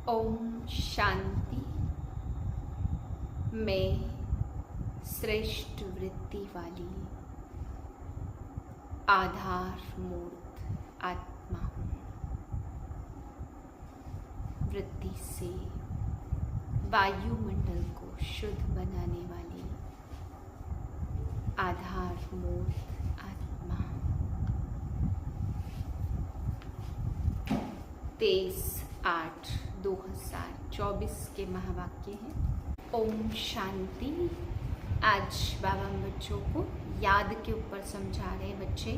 ओम शांति। मैं श्रेष्ठ वृत्ति वाली आधार मूर्त आत्मा हूँ। वृत्ति से वायुमंडल को शुद्ध बनाने वाली आधार मूर्त आत्मा। 23/8/2024 के महावाक्य हैं। ओम शांति। आज बाबा बच्चों को याद के ऊपर समझा रहे। बच्चे,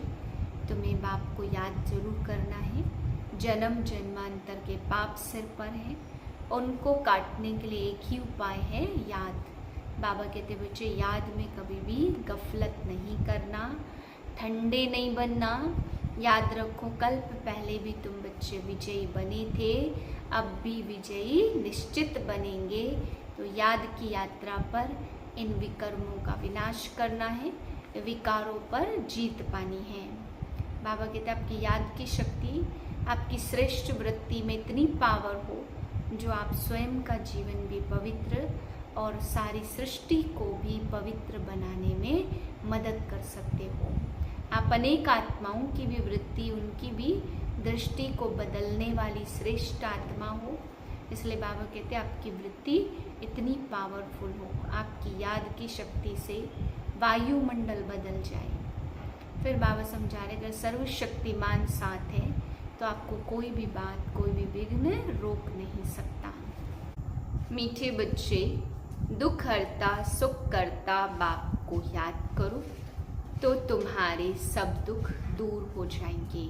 तुम्हें बाप को याद जरूर करना है। जन्म जन्मांतर के पाप सिर पर है, उनको काटने के लिए एक ही उपाय है, याद। बाबा कहते बच्चे, याद में कभी भी गफलत नहीं करना, ठंडे नहीं बनना। याद रखो, कल्प पहले भी तुम बच्चे विजयी बने थे, अब भी विजयी निश्चित बनेंगे। तो याद की यात्रा पर इन विकर्मों का विनाश करना है, विकारों पर जीत पानी है। बाबा कहते आपकी याद की शक्ति, आपकी श्रेष्ठ वृत्ति में इतनी पावर हो जो आप स्वयं का जीवन भी पवित्र और सारी सृष्टि को भी पवित्र बनाने में मदद कर सकते हो। आप अनेक आत्माओं की भी वृत्ति, उनकी भी दृष्टि को बदलने वाली श्रेष्ठ आत्मा हो। इसलिए बाबा कहते हैं आपकी वृत्ति इतनी पावरफुल हो, आपकी याद की शक्ति से वायुमंडल बदल जाए। फिर बाबा समझा रहे, अगर सर्वशक्तिमान साथ है तो आपको कोई भी बात, कोई भी विघ्न रोक नहीं सकता। मीठे बच्चे, दुख हरता सुख करता बाप को याद करो तो तुम्हारे सब दुख दूर हो जाएंगे,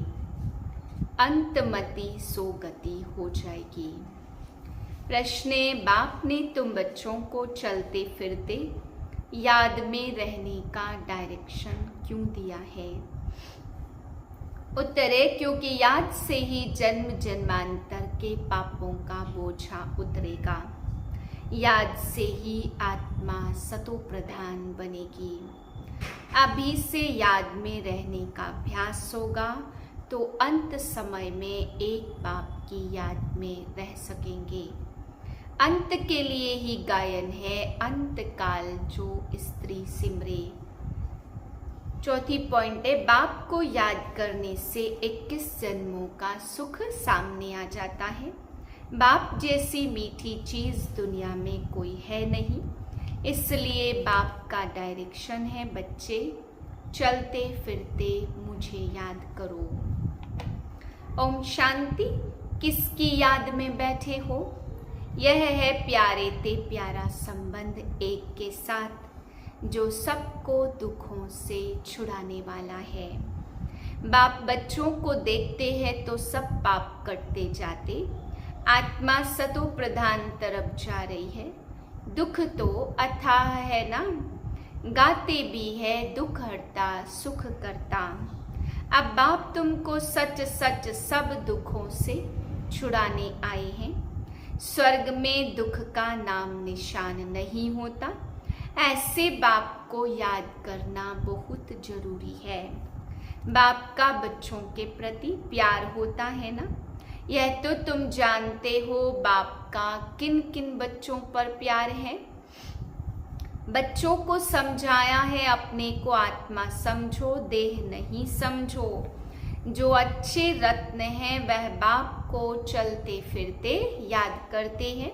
अंतमति सो गति हो जाएगी। प्रश्न, बाप ने तुम बच्चों को चलते फिरते याद में रहने का डायरेक्शन क्यों दिया है? उत्तर है, क्योंकि याद से ही जन्म जन्मांतर के पापों का बोझा उतरेगा। याद से ही आत्मा सतो प्रधान बनेगी। अभी से याद में रहने का अभ्यास होगा तो अंत समय में एक बाप की याद में रह सकेंगे। अंत के लिए ही गायन है, अंत काल जो स्त्री सिमरे। चौथी पॉइंट है, बाप को याद करने से 21 जन्मों का सुख सामने आ जाता है। बाप जैसी मीठी चीज दुनिया में कोई है नहीं, इसलिए बाप का डायरेक्शन है, बच्चे चलते फिरते मुझे याद करो। ओम शांति। किसकी याद में बैठे हो? यह है प्यारे ते प्यारा संबंध एक के साथ, जो सबको दुखों से छुड़ाने वाला है। बाप बच्चों को देखते हैं तो सब पाप कटते जाते, आत्मा सतो प्रधान तरफ जा रही है। दुख तो अथाह है ना, गाते भी है दुख हरता सुख करता। अब बाप तुमको सच सच सब दुखों से छुड़ाने आए हैं। स्वर्ग में दुख का नाम निशान नहीं होता, ऐसे बाप को याद करना बहुत जरूरी है। बाप का बच्चों के प्रति प्यार होता है ना, यह तो तुम जानते हो। बाप का किन किन बच्चों पर प्यार है? बच्चों को समझाया है, अपने को आत्मा समझो, देह नहीं समझो। जो अच्छे रत्न हैं वह बाप को चलते फिरते याद करते हैं।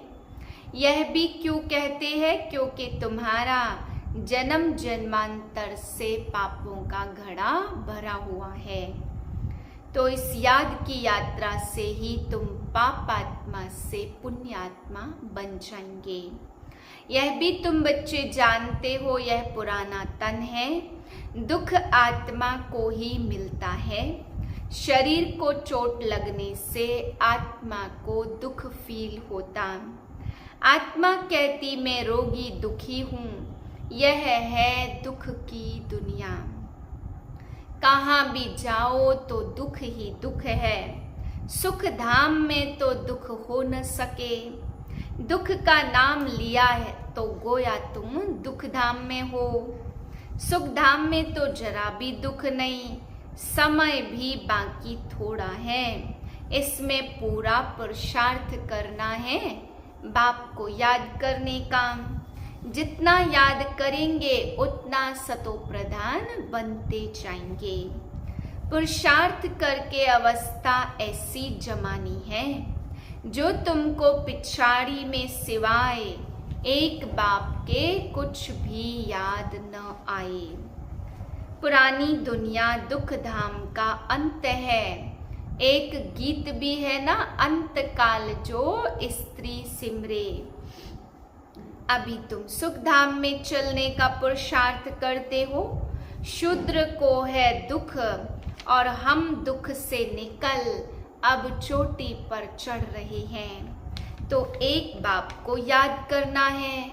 यह भी क्यों कहते हैं? क्योंकि तुम्हारा जन्म जन्मांतर से पापों का घड़ा भरा हुआ है। तो इस याद की यात्रा से ही तुम पाप आत्मा से पुण्य आत्मा बन जाएंगे। यह भी तुम बच्चे जानते हो, यह पुराना तन है, दुख आत्मा को ही मिलता है। शरीर को चोट लगने से आत्मा को दुख फील होता। आत्मा कहती मैं रोगी दुखी हूँ, यह है दुख की दुनिया। कहाँ भी जाओ तो दुख ही दुख है, सुख धाम में तो दुख हो न सके। दुख का नाम लिया है तो गोया तुम दुख धाम में हो। सुख धाम में तो जरा भी दुख नहीं, समय भी बाकी थोड़ा है। इसमें पूरा पुरुषार्थ करना है बाप को याद करने का। जितना याद करेंगे उतना सतो प्रधान बनते जाएंगे। पुरुषार्थ करके अवस्था ऐसी जमानी है जो तुमको पिछाड़ी में सिवाय एक बाप के कुछ भी याद न आए। पुरानी दुनिया दुख धाम का अंत है। एक गीत भी है ना, अंत काल जो स्त्री सिमरे। अभी तुम सुख धाम में चलने का पुरुषार्थ करते हो। शूद्र को है दुख और हम दुख से निकल अब चोटी पर चढ़ रहे हैं। तो एक बाप को याद करना है।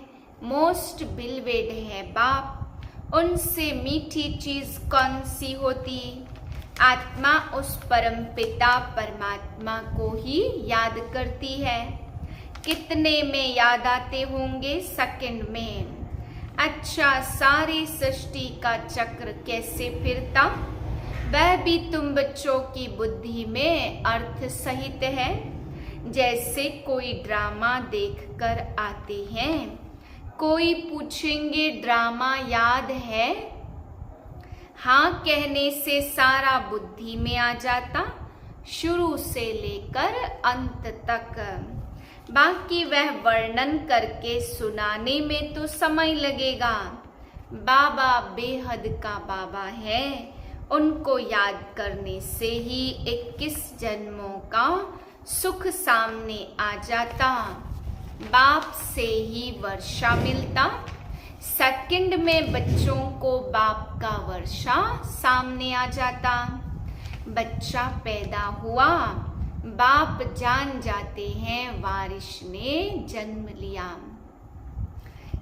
मोस्ट बिलवेड है बाप। उनसे मीठी चीज कौन सी होती? आत्मा उस परम पिता परमात्मा को ही याद करती है। कितने में याद आते होंगे? सेकंड में। अच्छा, सारी सृष्टि का चक्र कैसे फिरता? वह भी तुम बच्चों की बुद्धि में अर्थ सहित है। जैसे कोई ड्रामा देखकर आते हैं, कोई पूछेंगे ड्रामा याद है? हाँ कहने से सारा बुद्धि में आ जाता, शुरू से लेकर अंत तक। बाकी वह वर्णन करके सुनाने में तो समय लगेगा। बाबा बेहद का बाबा है। उनको याद करने से ही 21 जन्मों का सुख सामने आ जाता। बाप से ही वर्षा मिलता। सेकंड में बच्चों को बाप का वर्षा सामने आ जाता। बच्चा पैदा हुआ, बाप जान जाते हैं वारिश ने जन्म लिया।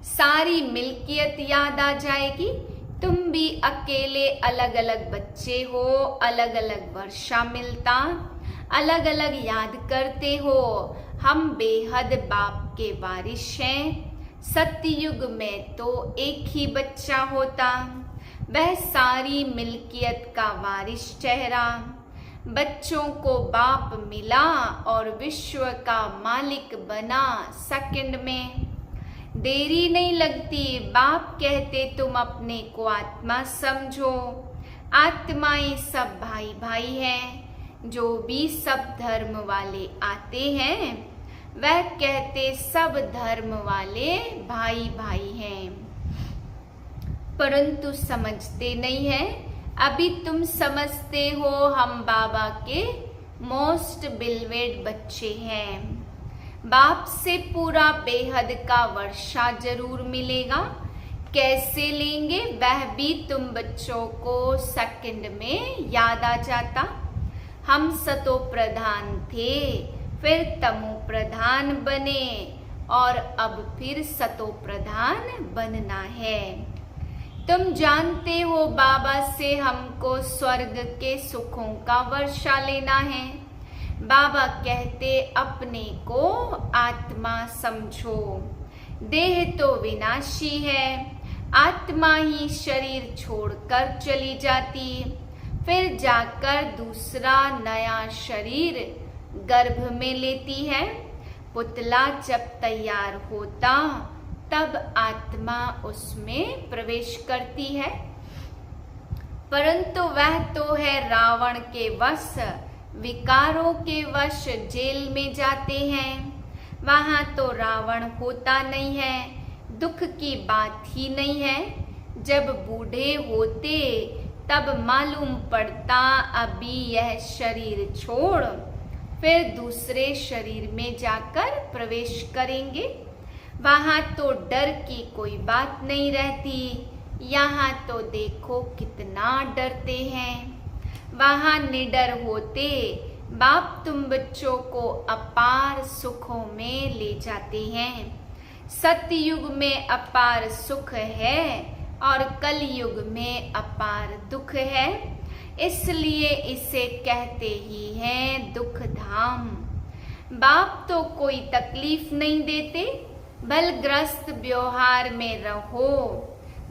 सारी मिल्कियत याद आ जाएगी। तुम भी अकेले अलग अलग बच्चे हो, अलग अलग वर्षा मिलता, अलग अलग याद करते हो। हम बेहद बाप के वारिश हैं। सतयुग में तो एक ही बच्चा होता, वह सारी मिल्कियत का वारिश ठहरा। बच्चों को बाप मिला और विश्व का मालिक बना सेकंड में। देरी नहीं लगती। बाप कहते तुम अपने को आत्मा समझो। आत्माएं सब भाई भाई हैं। जो भी सब धर्म वाले आते हैं वह कहते सब धर्म वाले भाई भाई हैं, परंतु समझते नहीं है। अभी तुम समझते हो हम बाबा के मोस्ट बिलवेड बच्चे हैं। बाप से पूरा बेहद का वर्षा जरूर मिलेगा। कैसे लेंगे वह भी तुम बच्चों को सेकंड में याद आ जाता। हम सतो प्रधान थे, फिर तमो प्रधान बने और अब फिर सतो प्रधान बनना है। तुम जानते हो बाबा से हमको स्वर्ग के सुखों का वर्षा लेना है। बाबा कहते अपने को आत्मा समझो। देह तो विनाशी है, आत्मा ही शरीर छोड़कर चली जाती, फिर जाकर दूसरा नया शरीर गर्भ में लेती है। पुतला जब तैयार होता तब आत्मा उसमें प्रवेश करती है, परंतु वह तो है रावण के वश। विकारों के वश जेल में जाते हैं। वहां तो रावण होता नहीं है, दुख की बात ही नहीं है। जब बूढ़े होते तब मालूम पड़ता अभी यह शरीर छोड़ फिर दूसरे शरीर में जाकर प्रवेश करेंगे। वहां तो डर की कोई बात नहीं रहती। यहाँ तो देखो कितना डरते हैं। वहां निडर होते बाप तुम बच्चों को अपार सुखों में ले जाते हैं। सतयुग में अपार सुख है और कलयुग में अपार दुख है, इसलिए इसे कहते ही हैं दुख धाम। बाप तो कोई तकलीफ नहीं देते, बलग्रस्त व्यवहार में रहो,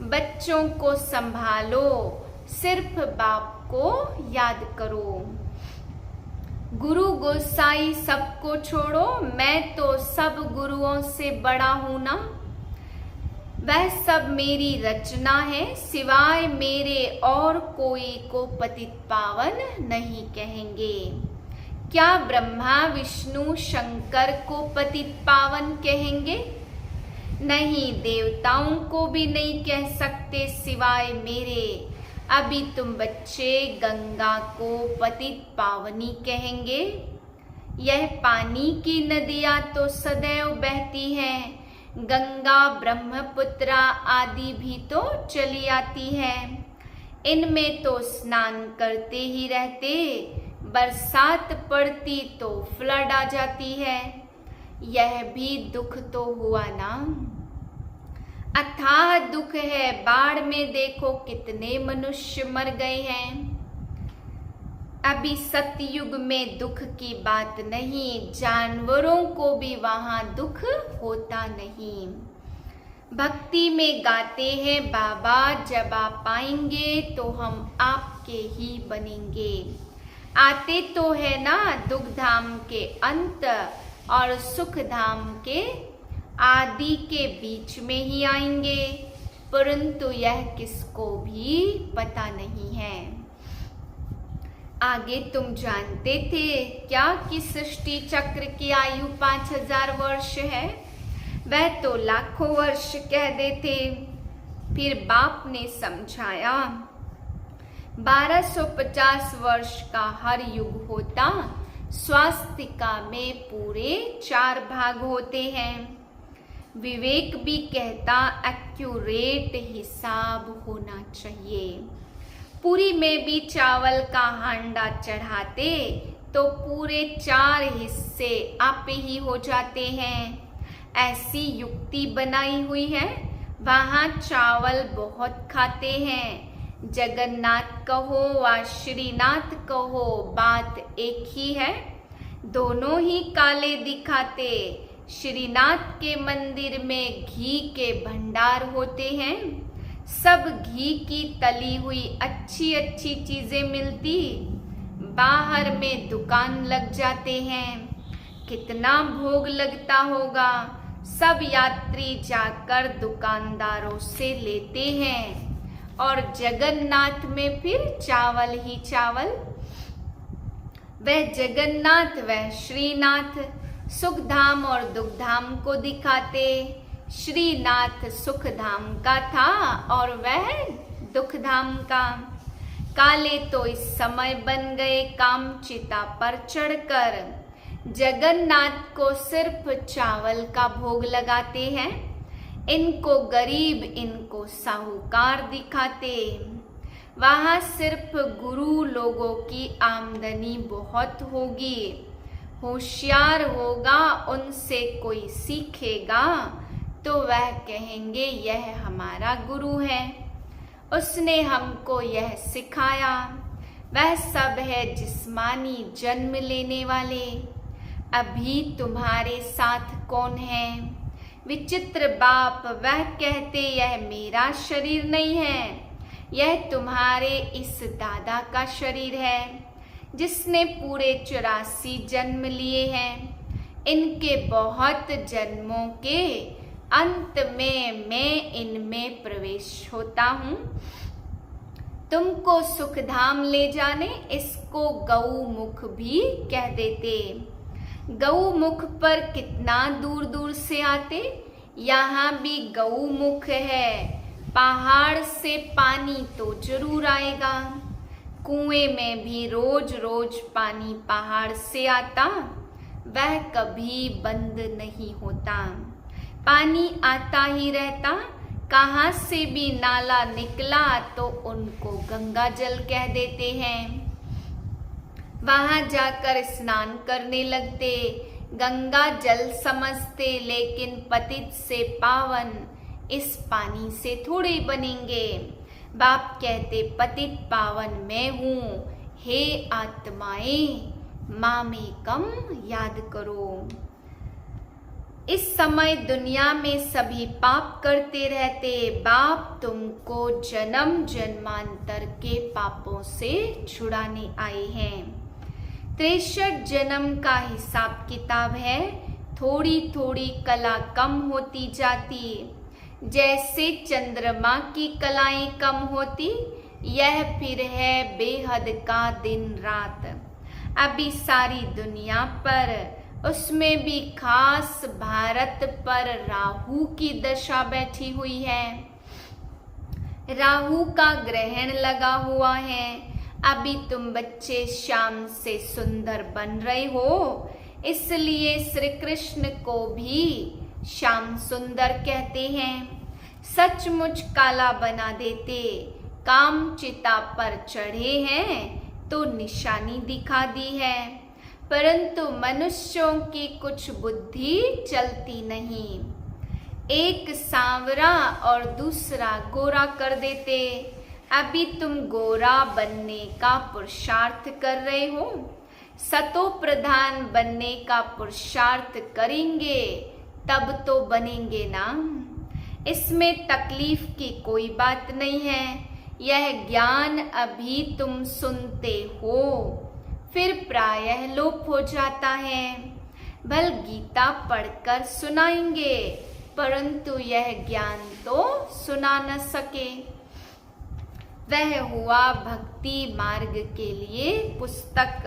बच्चों को संभालो, सिर्फ बाप को याद करो। गुरु गोसाई सबको छोड़ो, मैं तो सब गुरुओं से बड़ा हूं ना। वह सब मेरी रचना है, सिवाय मेरे और कोई को पतित पावन नहीं कहेंगे। क्या ब्रह्मा विष्णु शंकर को पतित पावन कहेंगे? नहीं, देवताओं को भी नहीं कह सकते सिवाय मेरे। अभी तुम बच्चे गंगा को पतित पावनी कहेंगे। यह पानी की नदियां तो सदैव बहती हैं, गंगा ब्रह्मपुत्रा आदि भी तो चली आती है। इनमें तो स्नान करते ही रहते, बरसात पड़ती तो फ्लड आ जाती है। यह भी दुख तो हुआ ना। अथाह दुख है, बाढ़ में देखो कितने मनुष्य मर गए हैं। अभी सतयुग में दुख की बात नहीं, जानवरों को भी वहां दुख होता नहीं। भक्ति में गाते हैं बाबा, जब आप आएंगे तो हम आपके ही बनेंगे। आते तो है ना दुख धाम के अंत और सुख धाम के आदि के बीच में ही आएंगे, परंतु यह किसको भी पता नहीं है। आगे तुम जानते थे क्या कि सृष्टि चक्र की आयु 5000 वर्ष है? वह तो लाखों वर्ष कह देते। फिर बाप ने समझाया 1250 वर्ष का हर युग होता, स्वास्तिका में पूरे 4 भाग होते हैं। विवेक भी कहता एक्यूरेट हिसाब होना चाहिए। पूरी में भी चावल का हांडा चढ़ाते तो पूरे 4 हिस्से आप ही हो जाते हैं। ऐसी युक्ति बनाई हुई है, वहां चावल बहुत खाते हैं। जगन्नाथ कहो व श्रीनाथ कहो, बात एक ही है। दोनों ही काले दिखाते। श्रीनाथ के मंदिर में घी के भंडार होते हैं, सब घी की तली हुई अच्छी अच्छी चीजें मिलती। बाहर में दुकान लग जाते हैं, कितना भोग लगता होगा। सब यात्री जाकर दुकानदारों से लेते हैं और जगन्नाथ में फिर चावल ही चावल। वह जगन्नाथ वह श्रीनाथ सुखधाम और दुखधाम को दिखाते। श्रीनाथ सुखधाम का था और वह दुखधाम का। काले तो इस समय बन गए काम चिता पर चढ़कर। जगन्नाथ को सिर्फ चावल का भोग लगाते हैं, इनको गरीब इनको साहूकार दिखाते। वहां सिर्फ गुरु लोगों की आमदनी बहुत होगी, होशियार होगा, उनसे कोई सीखेगा तो वह कहेंगे यह हमारा गुरु है, उसने हमको यह सिखाया। वह सब है जिस्मानी जन्म लेने वाले। अभी तुम्हारे साथ कौन है? विचित्र बाप वह कहते यह मेरा शरीर नहीं है, यह तुम्हारे इस दादा का शरीर है जिसने पूरे 84 जन्म लिए हैं। इनके बहुत जन्मों के अंत में मैं इनमें प्रवेश होता हूँ। तुमको सुखधाम ले जाने इसको गौमुख भी कह देते। गौमुख पर कितना दूर दूर से आते। यहाँ भी गौमुख है, पहाड़ से पानी तो जरूर आएगा। कुएं में भी रोज रोज पानी पहाड़ से आता, वह कभी बंद नहीं होता। पानी आता ही रहता। कहाँ से भी नाला निकला तो उनको गंगा जल कह देते हैं। वहां जाकर स्नान करने लगते, गंगा जल समझते, लेकिन पतित से पावन इस पानी से थोड़े बनेंगे। बाप कहते पतित पावन मैं हूँ, हे आत्माएं मामेकम याद करो। इस समय दुनिया में सभी पाप करते रहते। बाप तुमको जन्म जन्मांतर के पापों से छुड़ाने आए हैं। 63 जन्म का हिसाब किताब है, थोड़ी थोड़ी कला कम होती जाती, जैसे चंद्रमा की कलाएं कम होती, यह फिर है बेहद का दिन रात। अभी सारी दुनिया पर, उसमें भी खास भारत पर राहु की दशा बैठी हुई है। राहु का ग्रहण लगा हुआ है। अभी तुम बच्चे शाम से सुंदर बन रहे हो, इसलिए श्री कृष्ण को भी श्याम सुंदर कहते हैं। सचमुच काला बना देते, काम चिता पर चढ़े हैं तो निशानी दिखा दी है, परंतु मनुष्यों की कुछ बुद्धि चलती नहीं। एक सांवरा और दूसरा गोरा कर देते। अभी तुम गोरा बनने का पुरुषार्थ कर रहे हो, सतो प्रधान बनने का पुरुषार्थ करेंगे तब तो बनेंगे ना। इसमें तकलीफ की कोई बात नहीं है। यह ज्ञान अभी तुम सुनते हो, फिर प्रायः लोप हो जाता है। भल गीता पढ़कर सुनाएंगे, परंतु यह ज्ञान तो सुना न सके। वह हुआ भक्ति मार्ग के लिए पुस्तक।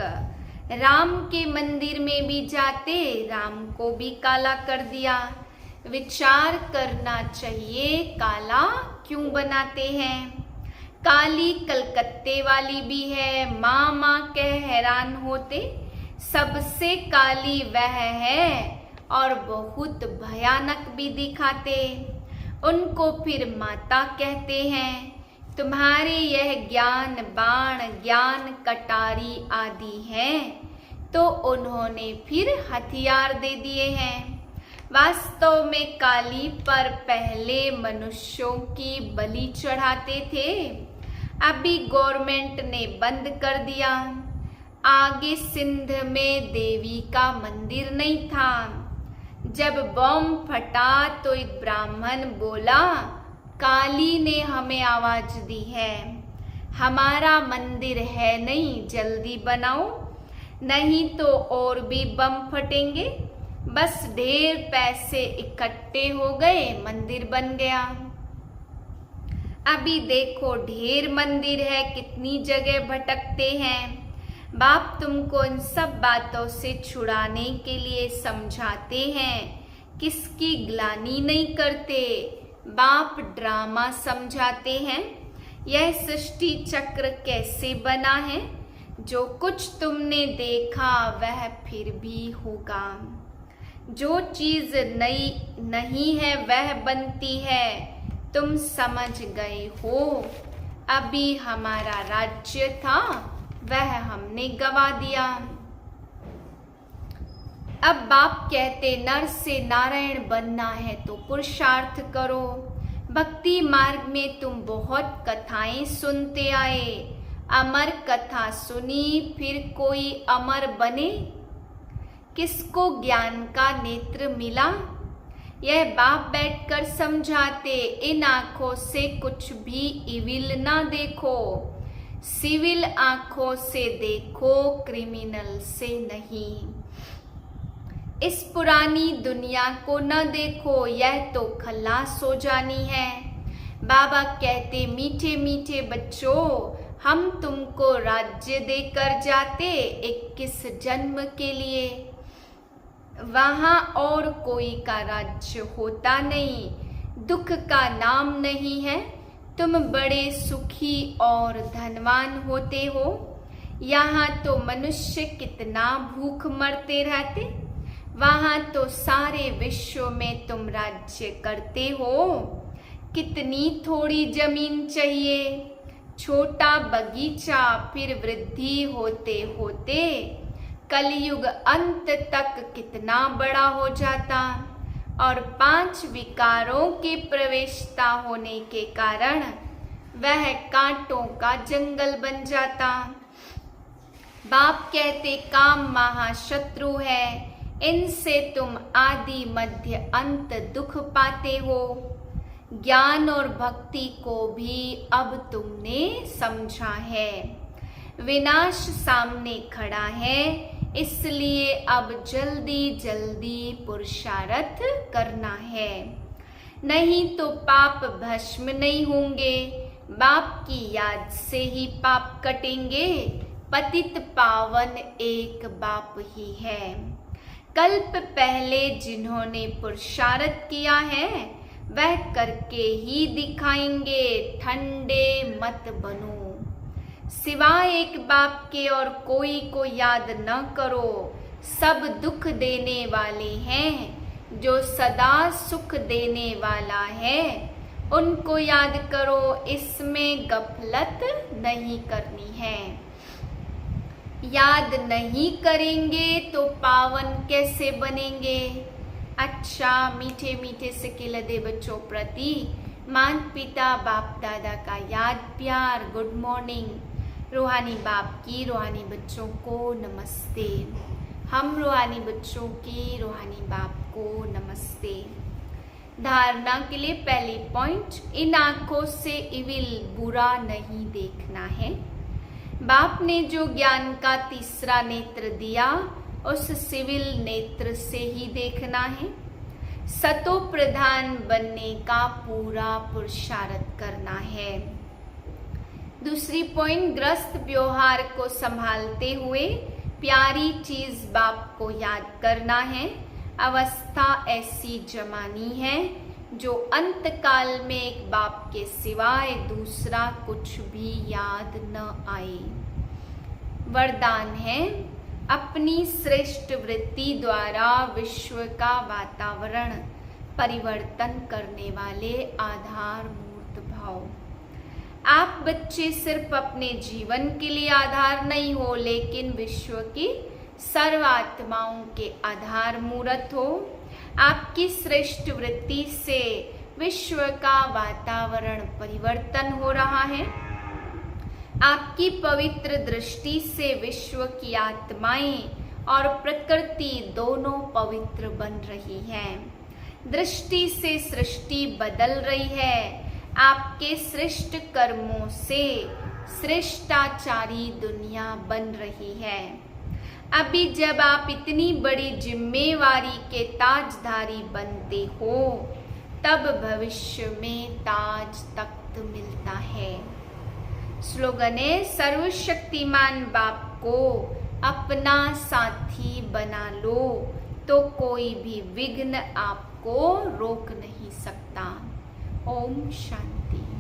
राम के मंदिर में भी जाते, राम को भी काला कर दिया। विचार करना चाहिए, काला क्यों बनाते हैं। काली कलकत्ते वाली भी है, माँ माँ कह हैरान होते। सबसे काली वह है और बहुत भयानक भी दिखाते, उनको फिर माता कहते हैं। तुम्हारे यह ज्ञान बाण, ज्ञान कटारी आदि हैं, तो उन्होंने फिर हथियार दे दिए हैं। वास्तव में काली पर पहले मनुष्यों की बलि चढ़ाते थे, अभी गवर्नमेंट ने बंद कर दिया। आगे सिंध में देवी का मंदिर नहीं था। जब बम फटा तो एक ब्राह्मण बोला, काली ने हमें आवाज दी है, हमारा मंदिर है नहीं, जल्दी बनाओ, नहीं तो और भी बम फटेंगे। बस ढेर पैसे इकट्ठे हो गए, मंदिर बन गया। अभी देखो ढेर मंदिर है, कितनी जगह भटकते हैं। बाप तुमको इन सब बातों से छुड़ाने के लिए समझाते हैं, किसकी ग्लानि नहीं करते। बाप ड्रामा समझाते हैं। यह सृष्टि चक्र कैसे बना है, जो कुछ तुमने देखा वह फिर भी होगा। जो चीज नई नहीं है वह बनती है, तुम समझ गए हो। अभी हमारा राज्य था, वह हमने गवा दिया। अब बाप कहते नर से नारायण बनना है तो पुरुषार्थ करो। भक्ति मार्ग में तुम बहुत कथाएं सुनते आए, अमर कथा सुनी, फिर कोई अमर बने। किसको ज्ञान का नेत्र मिला, यह बाप बैठकर समझाते। इन आंखों से कुछ भी इविल ना देखो, सिविल आंखों से देखो, क्रिमिनल से नहीं। इस पुरानी दुनिया को न देखो, यह तो खलास हो जानी है। बाबा कहते मीठे मीठे बच्चों, हम तुमको राज्य देकर जाते 21 जन्म के लिए। वहां और कोई का राज्य होता नहीं, दुख का नाम नहीं है। तुम बड़े सुखी और धनवान होते हो। यहाँ तो मनुष्य कितना भूख मरते रहते, वहां तो सारे विश्व में तुम राज्य करते हो। कितनी थोड़ी जमीन चाहिए, छोटा बगीचा, फिर वृद्धि होते होते कलयुग अंत तक कितना बड़ा हो जाता, और 5 विकारों की प्रवेशता होने के कारण वह कांटों का जंगल बन जाता। बाप कहते काम महाशत्रु है, इनसे तुम आदि मध्य अंत दुख पाते हो। ज्ञान और भक्ति को भी अब तुमने समझा है। विनाश सामने खड़ा है, इसलिए अब जल्दी जल्दी पुरुषार्थ करना है, नहीं तो पाप भस्म नहीं होंगे। बाप की याद से ही पाप कटेंगे, पतित पावन एक बाप ही है। कल्प पहले जिन्होंने पुरुषार्थ किया है, वह करके ही दिखाएंगे, ठंडे मत बनो। सिवाय एक बाप के और कोई को याद न करो, सब दुख देने वाले हैं, जो सदा सुख देने वाला है उनको याद करो, इसमें गफलत नहीं करनी है। याद नहीं करेंगे तो पावन कैसे बनेंगे। अच्छा मीठे मीठे से लदे बच्चों प्रति माता पिता बाप दादा का याद प्यार गुड मॉर्निंग। रूहानी बाप की रूहानी बच्चों को नमस्ते। हम रूहानी बच्चों की रूहानी बाप को नमस्ते। धारणा के लिए पहली पॉइंट, इन आंखों से इविल बुरा नहीं देखना है। बाप ने जो ज्ञान का तीसरा नेत्र दिया, उस सिविल नेत्र से ही देखना है। सतो प्रधान बनने का पूरा पुरुषार्थ करना है। दूसरी पॉइंट, ग्रस्त व्यवहार को संभालते हुए प्यारी चीज बाप को याद करना है। अवस्था ऐसी जमानी है जो अंत काल में एक बाप के सिवाय दूसरा कुछ भी याद न आए। वरदान है, अपनी श्रेष्ठ वृत्ति द्वारा विश्व का वातावरण परिवर्तन करने वाले आधार मूर्त भाव। आप बच्चे सिर्फ अपने जीवन के लिए आधार नहीं हो, लेकिन विश्व की सर्व आत्माओं के आधार मूर्त हो। आपकी श्रेष्ठ वृत्ति से विश्व का वातावरण परिवर्तन हो रहा है। आपकी पवित्र दृष्टि से विश्व की आत्माएं और प्रकृति दोनों पवित्र बन रही हैं। दृष्टि से सृष्टि बदल रही है। आपके श्रेष्ठ कर्मों से श्रेष्ठाचारी दुनिया बन रही है। अभी जब आप इतनी बड़ी जिम्मेवारी के ताजधारी बनते हो, तब भविष्य में ताज तख्त मिलता है। स्लोगन है, सर्वशक्तिमान बाप को अपना साथी बना लो तो कोई भी विघ्न आपको रोक नहीं सकता। ओम शांति।